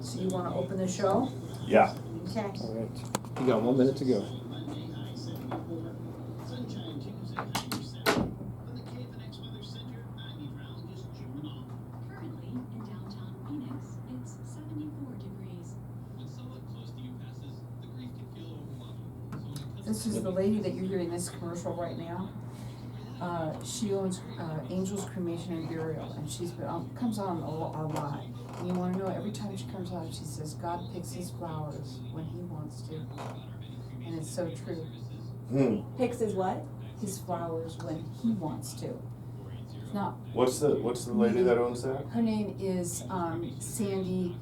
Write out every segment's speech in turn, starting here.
So you want to open the show? Yeah. Okay. All right. You got 1 minute to go. This is the lady that you're hearing this commercial right now. She owns Angels Cremation and Burial, and she's been comes on a lot. And you want to know, every time she comes on, she says God picks his flowers when he wants to, and it's so true. Picks his what? His flowers when he wants to. It's not. What's the lady that owns that? Her name is Sandy.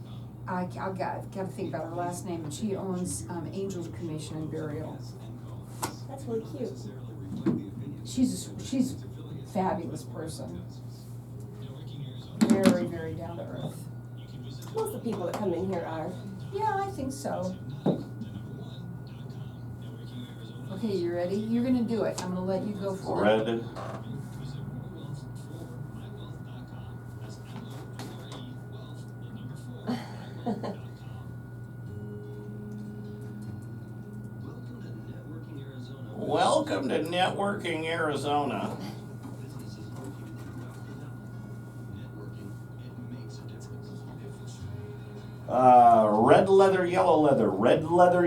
I got to think about her last name, and she owns Angels Cremation and Burial. That's really cute. She's a fabulous person. Very, very down to earth. Most of the people that come in here are. Yeah, I think so. Okay, you ready? You're gonna do it. I'm gonna let you go for it. Red. Welcome to Networking Arizona. Red leather, yellow leather, red leather,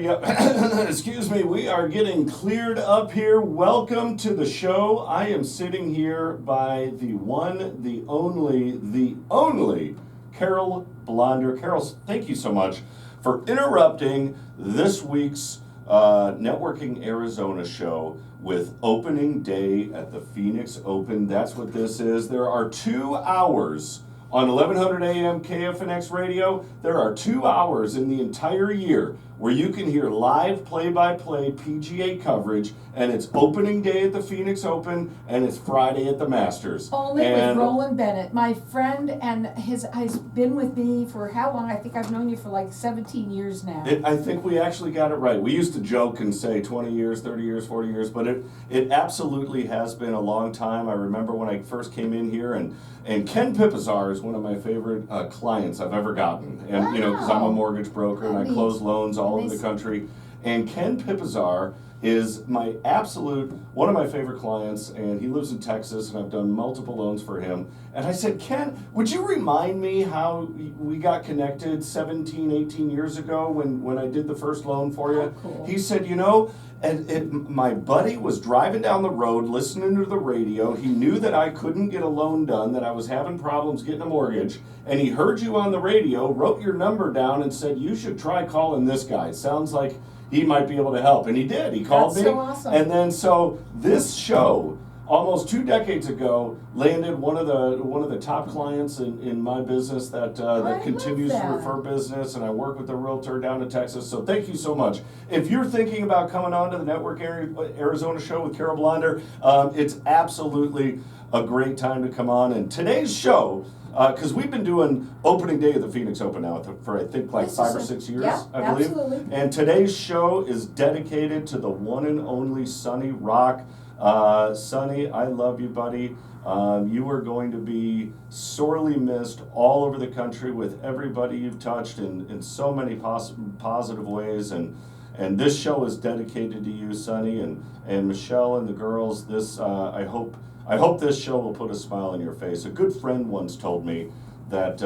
excuse me, we are getting cleared up here. Welcome to the show. I am sitting here by the one, the only Carol Blonder. Carol, thank you so much for interrupting this week's Networking Arizona show with opening day at the Phoenix Open. That's what this is. There are 2 hours on 1100 AM KFNX radio. There are 2 hours in the entire year where you can hear live play-by-play PGA coverage, and it's opening day at the Phoenix Open, and it's Friday at the Masters. Only with Roland Bennett, my friend, and has been with me for how long? I think I've known you for like 17 years now. I think we actually got it right. We used to joke and say 20 years, 30 years, 40 years, but it absolutely has been a long time. I remember when I first came in here, and Ken Pipazar is one of my favorite clients I've ever gotten. And, wow. You know, because I'm a mortgage broker and I close loans all over the Nice. country. And Ken Pipazar is my absolute, one of my favorite clients, and he lives in Texas, and I've done multiple loans for him. And I said, Ken, would you remind me how we got connected 17, 18 years ago when I did the first loan for you? Oh, cool. He said, you know, my buddy was driving down the road listening to the radio. He knew that I couldn't get a loan done, that I was having problems getting a mortgage, and he heard you on the radio, wrote your number down, and said, you should try calling this guy. Sounds like he might be able to help. And he did. He called me. That's so awesome. And then so this show, almost 2 decades ago, landed one of the top clients in my business that continues to refer business, and I work with a realtor down in Texas. So thank you so much. If you're thinking about coming on to the Network Arizona show with Carol Blonder, it's absolutely a great time to come on. And today's show, because we've been doing opening day of the Phoenix Open now for I think like 5 or 6 years, yeah, I believe. absolutely. And today's show is dedicated to the one and only Sonny Rock. Sonny, I love you, buddy. You are going to be sorely missed all over the country with everybody you've touched in so many positive ways. And this show is dedicated to you, Sonny, and Michelle and the girls. This I hope this show will put a smile on your face. A good friend once told me that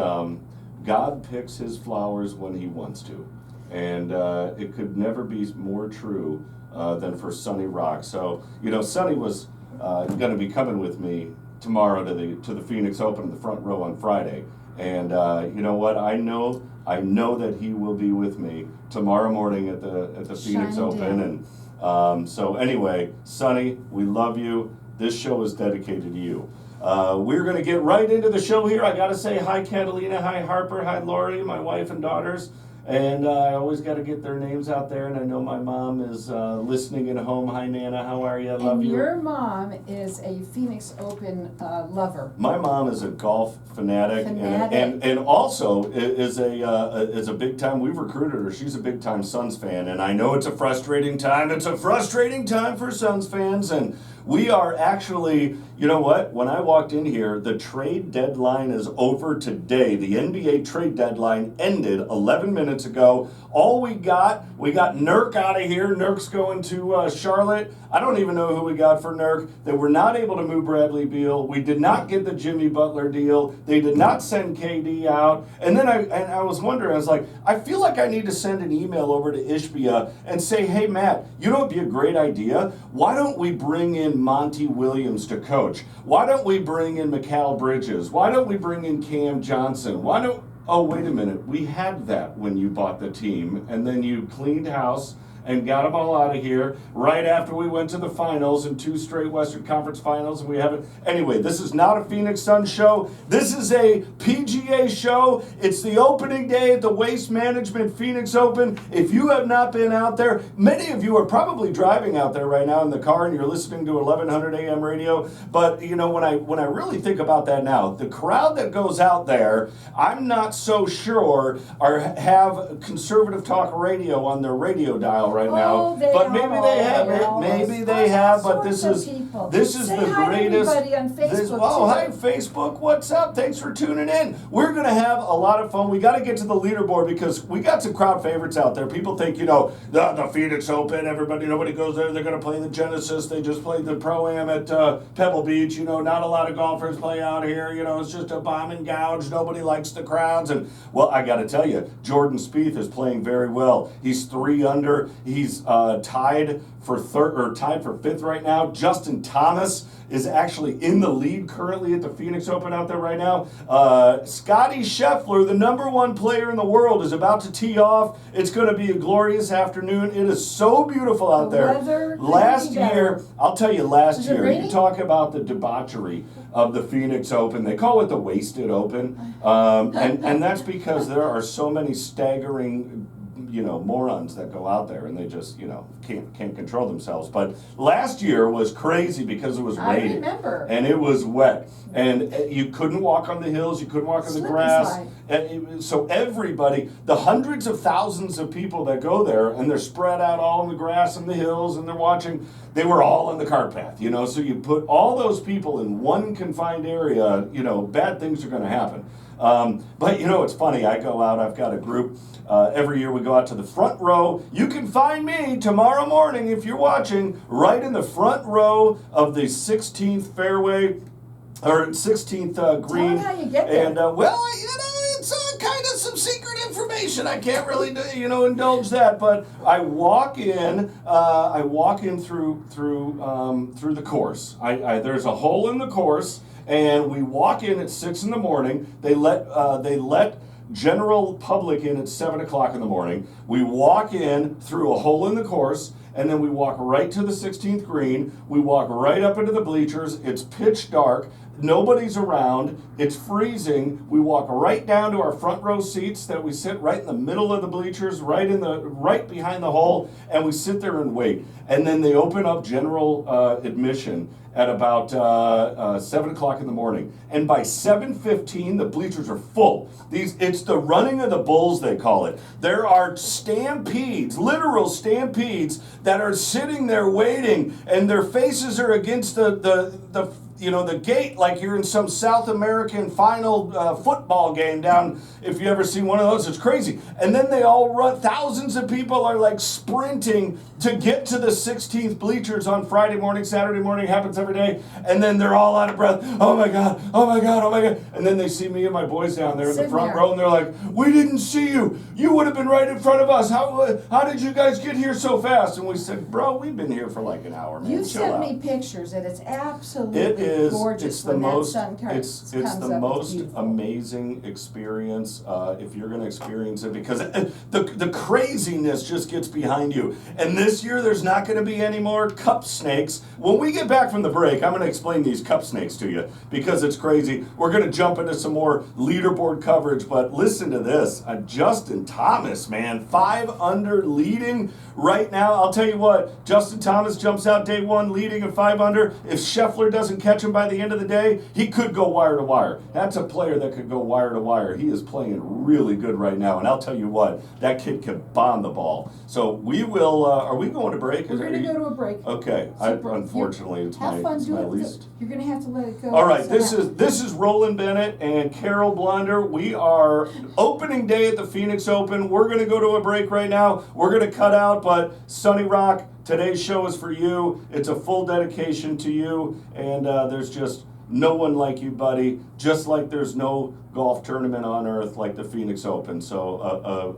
God picks his flowers when he wants to. And it could never be more true than for Sonny Rock. So, you know, Sonny was going to be coming with me tomorrow to the Phoenix Open in the front row on Friday. And you know what? I know that he will be with me tomorrow morning at the Phoenix Open. And so anyway, Sonny, we love you. This show is dedicated to you. We're going to get right into the show here. I got to say hi, Catalina, hi, Harper, hi, Lori, my wife and daughters. And I always got to get their names out there. And I know my mom is listening at home. Hi, Nana. How are you? I love you. Your mom is a Phoenix Open lover. My mom is a golf fanatic. And also is a big time. We've recruited her. She's a big time Suns fan. And I know it's a frustrating time. It's a frustrating time for Suns fans. And We are actually, you know what? When I walked in here, the trade deadline is over today. The NBA trade deadline ended 11 minutes ago. All we got Nurk out of here. Nurk's going to Charlotte. I don't even know who we got for Nurk. They were not able to move Bradley Beal. We did not get the Jimmy Butler deal. They did not send KD out. And then I was wondering, I was like, I feel like I need to send an email over to Ishbia and say, hey, Matt, you know what would be a great idea? Why don't we bring in Monty Williams to coach? Why don't we bring in Mikal Bridges? Why don't we bring in Cam Johnson? Oh, wait a minute. We had that when you bought the team, and then you cleaned house and got them all out of here right after we went to the finals and 2 straight Western Conference finals, and we haven't. Anyway, this is not a Phoenix Suns show. This is a PGA show. It's the opening day at the Waste Management Phoenix Open. If you have not been out there, many of you are probably driving out there right now in the car and you're listening to 1100 AM radio. But you know, when I really think about that now, the crowd that goes out there, I'm not so sure have conservative talk radio on their radio dial right now, but maybe they have it. Maybe they have, but this is the greatest. Everybody on Facebook Hi Facebook, what's up? Thanks for tuning in. We're gonna have a lot of fun. We got to get to the leaderboard because we got some crowd favorites out there. People think, you know, the Phoenix Open. Nobody goes there. They're gonna play the Genesis. They just played the Pro-Am at Pebble Beach. You know, not a lot of golfers play out here. You know, it's just a bomb and gouge. Nobody likes the crowds. And well, I got to tell you, Jordan Spieth is playing very well. He's 3 under. He's tied for 5th right now. Justin Thomas is actually in the lead currently at the Phoenix Open out there right now. Scottie Scheffler, the #1 player in the world, is about to tee off. It's going to be a glorious afternoon. It is so beautiful out there. Last year, I'll tell you, you talk about the debauchery of the Phoenix Open. They call it the Wasted Open. And that's because there are so many staggering morons that go out there and they just, can't control themselves. But last year was crazy because it was raining. I remember. And it was wet. And you couldn't walk on the hills, you couldn't walk on the grass. So everybody, the hundreds of thousands of people that go there, and they're spread out all on the grass and the hills, and they're watching, they were all on the cart path, so you put all those people in one confined area, bad things are going to happen. But it's funny, I go out, I've got a group, every year we go out to the front row. You can find me tomorrow morning if you're watching, right in the front row of the 16th fairway, or 16th green. Tell me how you get there. And, it's kind of some secret information. I can't really, indulge that, but I walk in through the course. There's a hole in the course, and we walk in at 6 in the morning. They let general public in at 7 o'clock in the morning. We walk in through a hole in the course, and then we walk right to the 16th green. We walk right up into the bleachers. It's pitch dark. Nobody's around. It's freezing. We walk right down to our front row seats that we sit right in the middle of the bleachers, right behind the hole, and we sit there and wait. And then they open up general admission at about 7 o'clock in the morning. And by 7:15, the bleachers are full. It's the running of the bulls, they call it. There are stampedes, literal stampedes, that are sitting there waiting, and their faces are against the gate, like you're in some South American final football game down. If you ever see one of those, it's crazy. And then they all run. Thousands of people are like sprinting to get to the 16th bleachers on Friday morning, Saturday morning, happens every day. And then they're all out of breath. Oh my God, oh my God, oh my God. And then they see me and my boys down there in the front row, and they're like, we didn't see you. You would have been right in front of us. How did you guys get here so fast? And we said, bro, we've been here for like an hour, man. You sent me pictures, and it's absolutely gorgeous. It's the most amazing experience if you're going to experience it, because the craziness just gets behind you. And this year there's not going to be any more cup snakes. When we get back from the break, I'm going to explain these cup snakes to you because it's crazy. We're going to jump into some more leaderboard coverage, but listen to this. Justin Thomas, man, 5 under leading right now. I'll tell you what, Justin Thomas jumps out day 1 leading at 5 under. If Scheffler doesn't catch catch him by the end of the day, he could go wire to wire. That's a player that could go wire to wire. He is playing really good right now, and I'll tell you what, that kid can bomb the ball. So we will. Are we going to break? We're gonna go to a break. Okay. Unfortunately, it's Have fun my doing least. it. You're gonna have to let it go. All right, So this is Roland Bennett and Carol Blunder. We are opening day at the Phoenix Open. We're going to go to a break right now. We're going to cut out, but Sunny Rock, today's show is for you. It's a full dedication to you, and there's just no one like you, buddy. Just like there's no golf tournament on earth like the Phoenix Open. So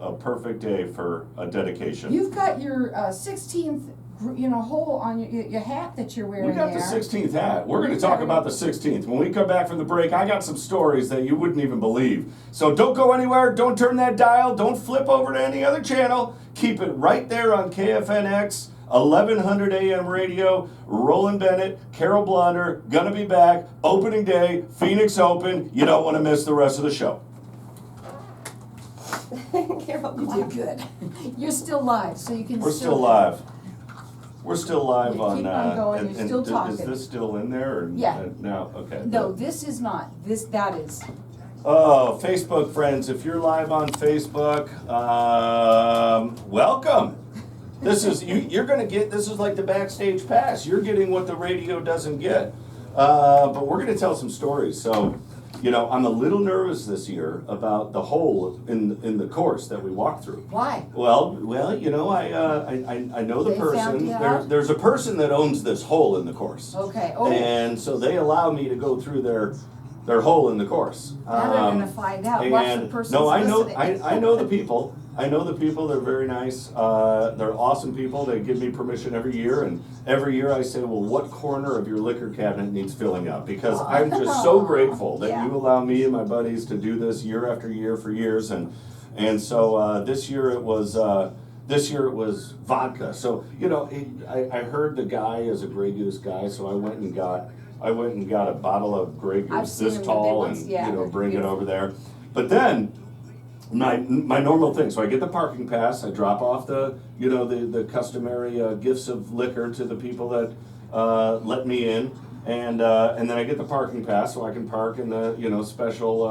a perfect day for a dedication. You've got your 16th, hole on your hat that you're wearing. We got there. the 16th hat. We're going to talk about the 16th. When we come back from the break, I got some stories that you wouldn't even believe. So don't go anywhere. Don't turn that dial. Don't flip over to any other channel. Keep it right there on KFNX, 1100 AM radio. Roland Bennett, Carol Blunder, gonna be back. Opening day, Phoenix Open. You don't want to miss the rest of the show. Carol, You did good. You're still live, so you can. We're still live. We're still live Yeah, on. keep on going. You're still Is talking. this still in there? Or Yeah. No. Okay. No, this is not. That is. Oh, Facebook friends, if you're live on Facebook, welcome. This is you're gonna get. This is like the backstage pass. You're getting what the radio doesn't get. But we're gonna tell some stories. So, I'm a little nervous this year about the hole in the course that we walked through. Why? Well, I know the They found person. you out? There's a person that owns this hole in the course. Okay. Oh. And so they allow me to go through their hole in the course. Now they're gonna find out. Watch the And person's no, I know listening. I know the people. I know the people. They're very nice. They're awesome people. They give me permission every year, and every year I say, well, what corner of your liquor cabinet needs filling up? Because I'm just so grateful that Yeah. you allow me and my buddies to do this year after year for years, and so this year it was vodka. So I heard the guy is a Grey Goose guy, so I went and got a bottle of Grey I've Goose seen this them, the big tall, ones, and yeah, they're bring it beautiful. over there. But then my normal thing. So I get the parking pass. I drop off the customary gifts of liquor to the people that let me in, and then I get the parking pass so I can park in the special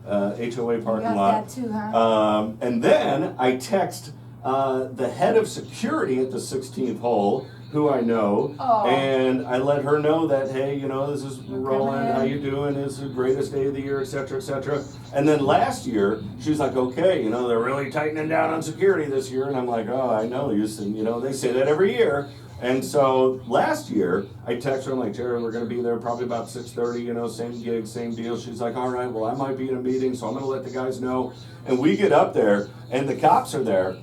HOA parking You got lot. that too, huh? And then I text the head of security at the 16th hole, who I know, Oh. and I let her know that, hey, this is We're Roland, coming how in. you doing? It's the greatest day of the year, et cetera, et cetera. And then last year, she's like, okay, they're really tightening down on security this year. And I'm like, oh, I know, you said, they say that every year. And so last year, I text her, I'm like, Jerry, we're going to be there probably about 6:30, same gig, same deal. She's like, all right, well, I might be in a meeting, so I'm going to let the guys know. And we get up there, and the cops are there.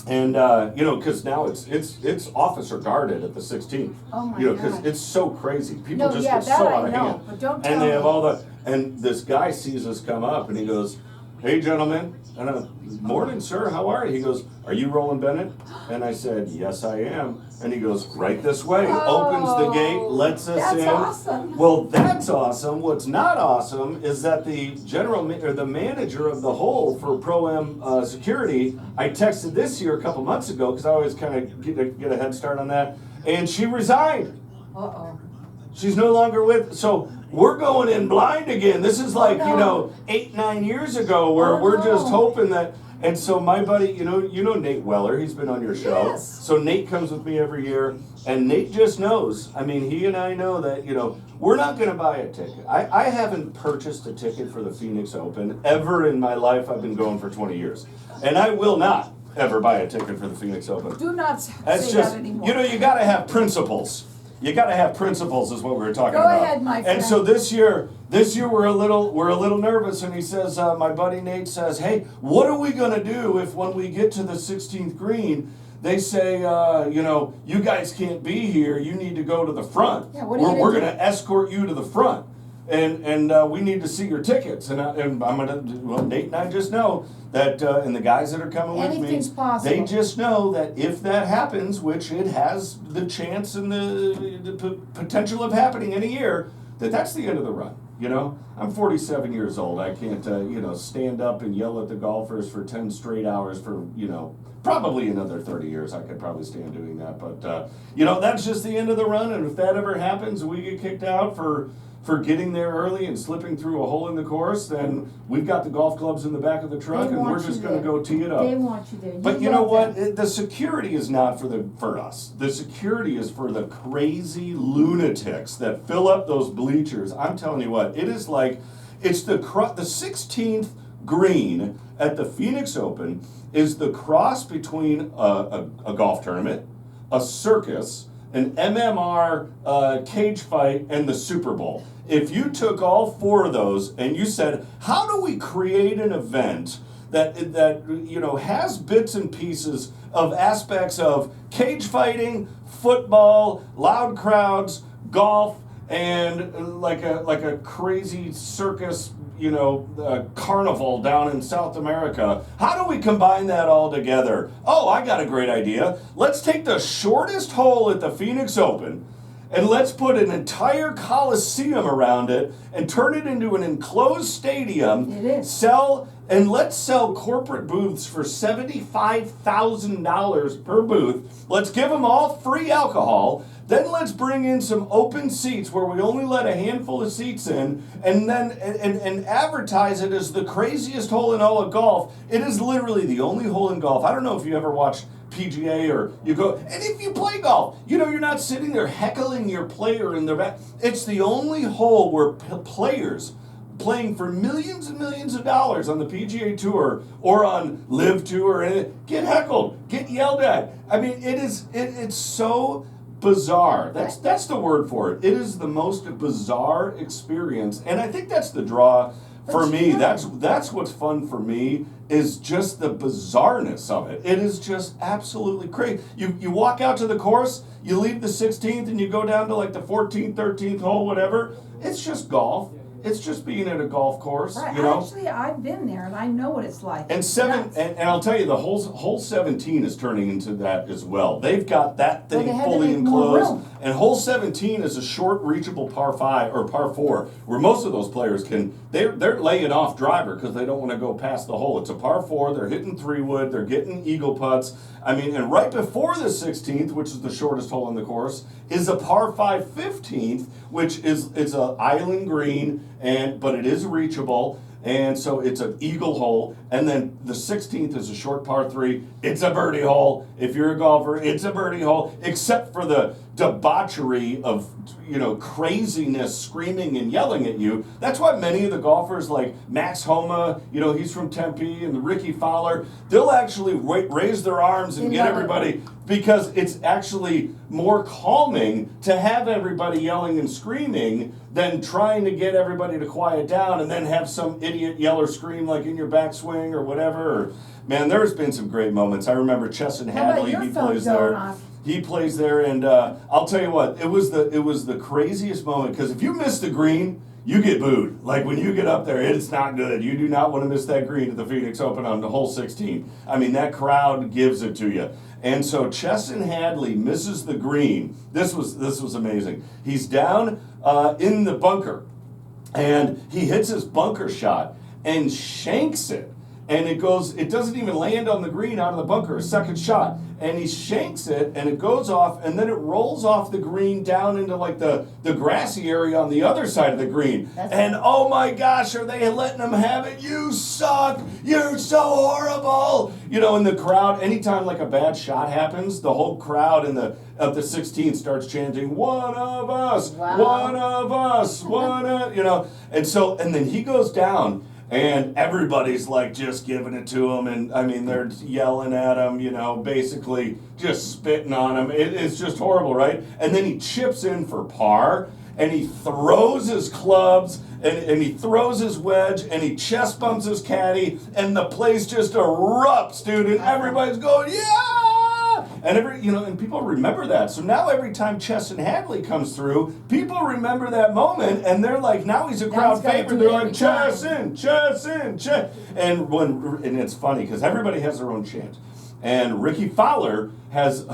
And, because now it's officer guarded at the 16th. Oh my Because God. it's so crazy. People No, just yeah, get that so I out of know, hand. but don't tell And they have me. and this guy sees us come up, and he goes, hey, gentlemen. And morning, sir, how are you? He goes, are you Roland Bennett? And I said, yes, I am. And he goes, right this way. Opens the gate, lets us That's in. awesome. Well, that's awesome. What's not awesome is that the the manager of the hole for Pro-Am security, I texted this year a couple months ago because I always kind of get a head start on that, and she resigned. Uh-oh. She's no longer with. So we're going in blind again. This is like no. 8-9 years ago where Oh, we're just no. hoping that. And so my buddy, you know Nate Weller, he's been on your show. Yes. So Nate comes with me every year, and Nate just knows. I mean, he and I know that, we're not going to buy a ticket. I haven't purchased a ticket for the Phoenix Open ever in my life. I've been going for 20 years. And I will not ever buy a ticket for the Phoenix Open. Do not That's say just, that anymore. you got to have principles. You got to have principles, is what we were talking Go about. ahead, my And friend. so this year we're a little nervous, and he says, my buddy Nate says, hey, what are we gonna do if when we get to the 16th green, they say, you guys can't be here. You need to go to the front. Yeah, what are you We're gonna gonna do? escort you to the front. And we need to see your tickets. And I'm gonna. Well, Nate and I just know that, and the guys that are coming with me, Anything's possible. they just know that if that happens, which it has the chance and the potential of happening in a year, that's the end of the run. You know, I'm 47 years old. I can't, stand up and yell at the golfers for 10 straight hours for, probably another 30 years. I could probably stand doing that. But, that's just the end of the run. And if that ever happens, we get kicked out for getting there early and slipping through a hole in the course, then we've got the golf clubs in the back of the truck and we're just going to go tee it up. They want you there. But you know what? The security is not for us. The security is for the crazy lunatics that fill up those bleachers. I'm telling you what, it is like, it's the 16th green at the Phoenix Open is the cross between a golf tournament, a circus, an MMR cage fight, and the Super Bowl. If you took all four of those and you said, how do we create an event that has bits and pieces of aspects of cage fighting, football, loud crowds, golf, and like a crazy circus, carnival down in South America. How do we combine that all together? Oh, I got a great idea. Let's take the shortest hole at the Phoenix Open and let's put an entire coliseum around it and turn it into an enclosed stadium. It is. Let's sell corporate booths for $75,000 per booth. Let's give them all free alcohol. Then let's bring in some open seats where we only let a handful of seats in, and then and advertise it as the craziest hole in all of golf. It is literally the only hole in golf. I don't know if you ever watched PGA or you go, and if you play golf, you're not sitting there heckling your player in the back. It's the only hole where players playing for millions and millions of dollars on the PGA Tour or on Live Tour and get heckled, get yelled at. I mean, it's so bizarre. That's the word for it. It is the most bizarre experience, and I think that's the draw for me. That's what's fun for me is just the bizarreness of it. It is just absolutely crazy. You walk out to the course, you leave the 16th, and you go down to like the 14th, 13th hole, whatever. It's just golf. It's just being at a golf course, Right. you know. Actually, I've been there and I know what it's like. And I'll tell you, the hole 17 is turning into that as well. They've got that thing Well, they had to fully make more enclosed. room. And hole 17 is a short, reachable par 5 or par 4, where most of those players they're laying off driver because they don't want to go past the hole. It's a par 4. They're hitting 3-wood. They're getting eagle putts. I mean, and right before the 16th, which is the shortest hole on the course, is a par 5 15th, which is an island green, but it is reachable. And so it's an eagle hole, and then the 16th is a short par 3. It's a birdie hole. If you're a golfer, it's a birdie hole, except for the debauchery of, craziness, screaming and yelling at you. That's why many of the golfers like Max Homa, he's from Tempe, and Ricky Fowler, they'll actually raise their arms and get everybody, because it's actually more calming to have everybody yelling and screaming than trying to get everybody to quiet down and then have some idiot yell or scream like in your backswing or whatever. Man, there's been some great moments. I remember Chesson Hadley, he plays there. He plays there, and I'll tell you what, it was the craziest moment, because if you miss the green, you get booed. Like when you get up there, it's not good. You do not want to miss that green at the Phoenix Open on the hole 16. I mean, that crowd gives it to you. And so Chesson Hadley misses the green. This was amazing. He's down in the bunker, and he hits his bunker shot and shanks it. And it doesn't even land on the green out of the bunker, a second shot. And he shanks it, and it goes off, and then it rolls off the green down into like the grassy area on the other side of the green. And oh my gosh, are they letting him have it? You suck! You're so horrible! In the crowd, anytime like a bad shot happens, the whole crowd of the 16th starts chanting, "One of us! Wow. One of us! And then he goes down. And everybody's like just giving it to him, and I mean they're yelling at him, basically just spitting on him. It's just horrible, right? And then he chips in for par, and he throws his clubs, and he throws his wedge, and he chest bumps his caddy, and the place just erupts, dude, and everybody's going, yeah! And and people remember that. So now every time Chesson Hadley comes through, people remember that moment, and they're like, now he's a crowd favorite. They're like, Chesson. And it's funny because everybody has their own chant. And Ricky Fowler has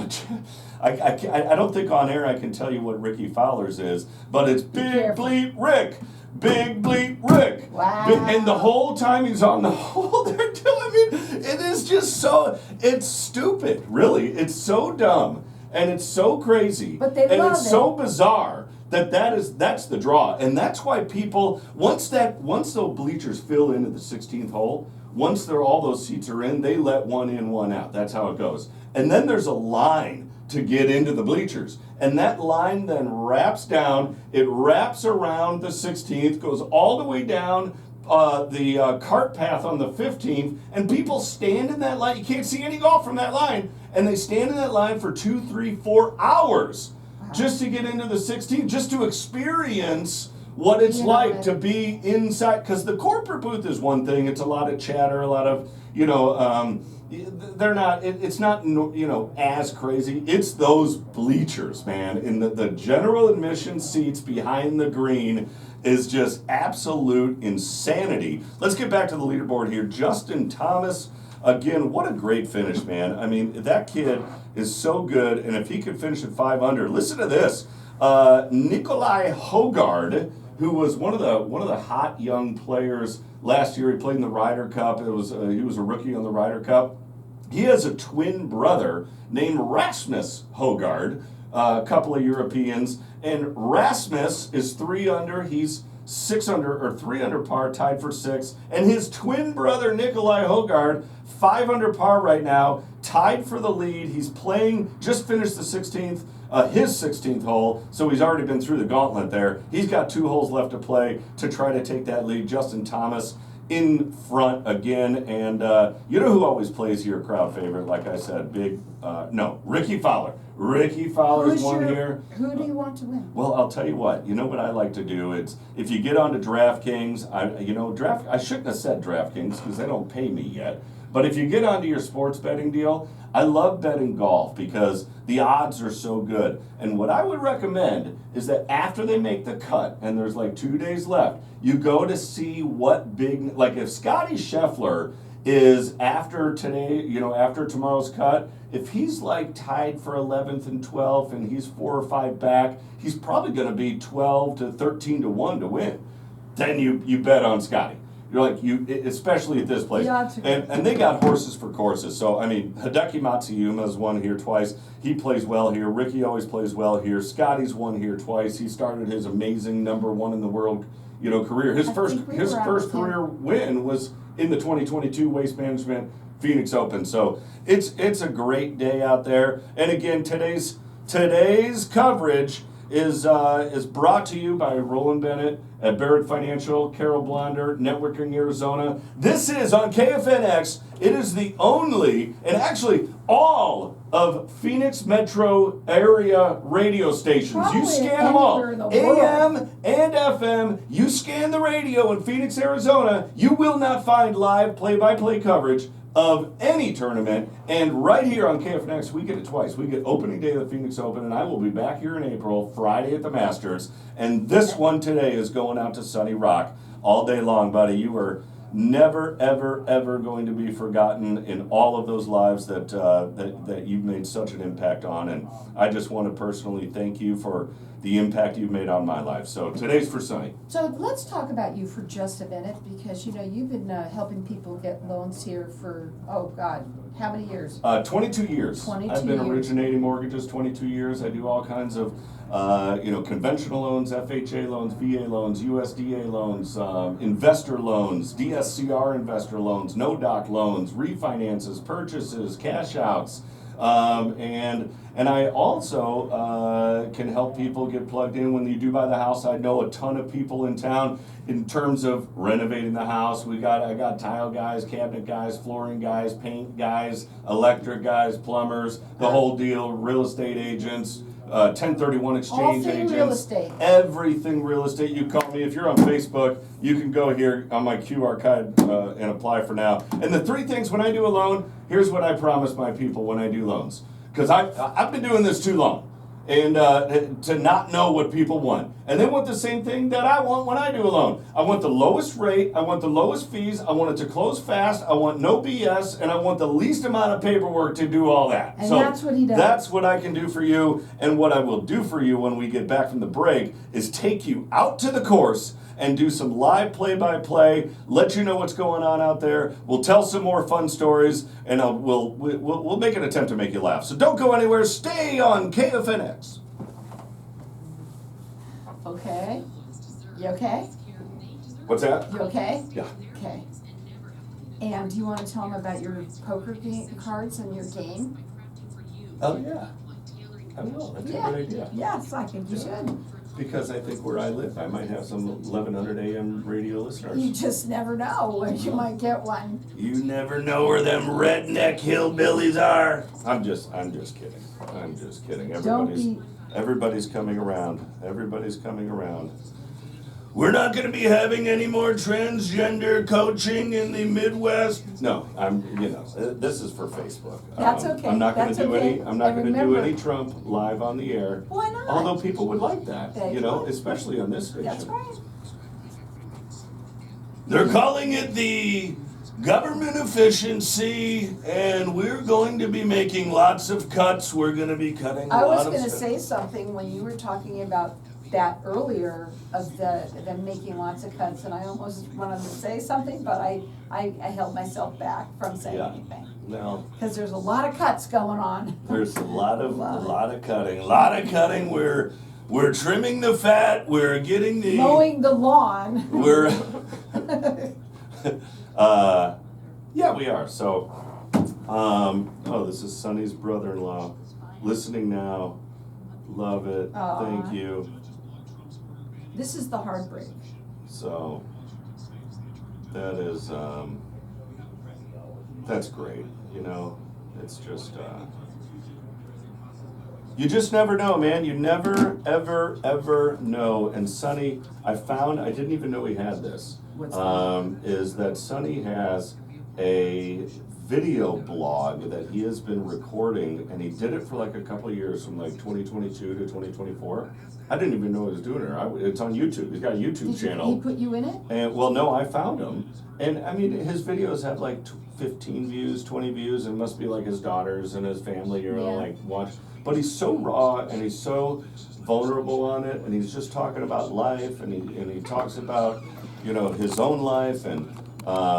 I don't think on air I can tell you what Ricky Fowler's is, but it's Big Bleep Rick. Big Bleep Rick. Wow. And the whole time he's on the hole, they're doing, I mean, it is just so, it's stupid, really. It's so dumb, and it's so crazy. But they and love it's it. so bizarre that's the draw. And that's why people, once those bleachers fill into the 16th hole, once all those seats are in, they let one in, one out. That's how it goes. And then there's a line to get into the bleachers. And that line then wraps down, it wraps around the 16th, goes all the way down the cart path on the 15th, and people stand in that line. You can't see any golf from that line, and they stand in that line for 2, 3, 4 hours just to get into the 16th, just to experience what it's like to be inside. Because the corporate booth is one thing, it's a lot of chatter, a lot of, they're not, it's not, as crazy. It's those bleachers, man. In the general admission seats behind the green is just absolute insanity. Let's get back to the leaderboard here. Justin Thomas, again, what a great finish, man. I mean, that kid is so good, and if he could finish at 5 under, listen to this. Nikolai Hogard, who was one of the hot young players last year. He played in the Ryder Cup. He was a rookie on the Ryder Cup. He has a twin brother named Rasmus Hogard, a couple of Europeans, and Rasmus is 3 under. He's 6 under, or 3 under par, tied for 6. And his twin brother Nikolai Hogard, 5 under par right now, tied for the lead. He's playing, just finished the 16th. His 16th hole, so he's already been through the gauntlet there. He's got 2 holes left to play to try to take that lead. Justin Thomas in front again, and you know who always plays here, crowd favorite, like I said, Ricky Fowler. Ricky Fowler's won here. Who do you want to win? Well, I'll tell you what. You know what I like to do? It's if you get onto DraftKings, I shouldn't have said DraftKings because they don't pay me yet. But if you get onto your sports betting deal, I love betting golf because the odds are so good. And what I would recommend is that after they make the cut, and there's like 2 days left, you go to see what big, like if Scotty Scheffler is after tomorrow's cut, if he's like tied for 11th and 12th and he's 4 or 5 back, he's probably going to be 12 to 13 to 1 to win. Then you bet on Scotty. You're like, especially at this place. And they got horses for courses. So, I mean, Hideki Matsuyama's won here twice. He plays well here. Ricky always plays well here. Scotty's won here twice. He started his amazing #1 in the world, career. His first career win was in the 2022 Waste Management Phoenix Open. So, it's a great day out there. And again, today's coverage is brought to you by Roland Bennett at Barrett Financial, Carol Blonder, Networking Arizona. This is on KFNX. It is the only, and actually all of Phoenix metro area radio stations. Probably you scan them all, anywhere in the world. AM and FM. You scan the radio in Phoenix, Arizona. You will not find live play-by-play coverage of any tournament, and right here on KFNX, we get it twice. We get opening day of the Phoenix Open, and I will be back here in April, Friday at the Masters, and this one today is going out to Sunny Rock all day long, buddy. You are never, ever, ever going to be forgotten in all of those lives that you've made such an impact on, and I just want to personally thank you for the impact you've made on my life. So today's for Sunny. So let's talk about you for just a minute, because you've been helping people get loans here for, oh God, how many years? 22 years. 22 I've been years. originating mortgages 22 years. I do all kinds of conventional loans, FHA loans, VA loans, USDA loans, investor loans, DSCR investor loans, no-doc loans, refinances, purchases, cash outs. And I also can help people get plugged in when you do buy the house. I know a ton of people in town in terms of renovating the house. I got tile guys, cabinet guys, flooring guys, paint guys, electric guys, plumbers, the whole deal, real estate agents, 1031 exchange agents. Real estate. Everything real estate. You call me. If you're on Facebook, you can go here on my QR code and apply for now. And the 3 things when I do a loan, here's what I promise my people when I do loans. Because I've been doing this too long, and to not know what people want. And they want the same thing that I want when I do a loan. I want the lowest rate, I want the lowest fees, I want it to close fast, I want no BS, and I want the least amount of paperwork to do all that. And so that's what he does. That's what I can do for you, and what I will do for you when we get back from the break is take you out to the course and do some live play-by-play, let you know what's going on out there. We'll tell some more fun stories, and we'll make an attempt to make you laugh. So don't go anywhere. Stay on KFNX. Okay? You okay? What's that? You okay? Yeah. Okay. And do you wanna tell them about your poker cards and your game? Oh, yeah. I will. That's a Yeah. good idea. Yes, I think you should. Because I think where I live, I might have some 1100 AM radio listeners. You just never know when you might get one. You never know where them redneck hillbillies are. I'm just kidding. I'm just kidding. Everybody's coming around. Everybody's coming around. We're not going to be having any more transgender coaching in the Midwest. No, this is for Facebook. That's okay. I'm not going to That's do okay. any. I'm not And going to do remember- any Trump live on the air. Why not? Although people would like that, They would. especially on this station. That's right. They're calling it the government efficiency, and we're going to be making lots of cuts. We're going to be cutting a I was lot of gonna stuff. say something when you were talking about that earlier of them making lots of cuts, and I almost wanted to say something, but I held myself back from saying Yeah. anything. No, Cause there's a lot of cuts going on. there's a lot of cutting. We're trimming the fat. We're getting the Mowing the lawn. We're yeah, we are. So this is Sonny's brother-in-law listening now. Love it. Aw. Thank you. This is the heartbreak. So that is that's great. It's just you just never know, man. You never ever know. And Sonny, I didn't even know he had this. What's that? Is that Sonny has a video blog that he has been recording, and he did it for like a couple of years, from like 2022 to 2024. I didn't even know he was doing it. It's on YouTube. He's got a YouTube channel. He put you in it? And no, I found him, and I mean his videos have like 15 views, 20 views, and it must be like his daughters and his family, like watch. But he's so raw and he's so vulnerable on it, and he's just talking about life, and he talks about his own life and.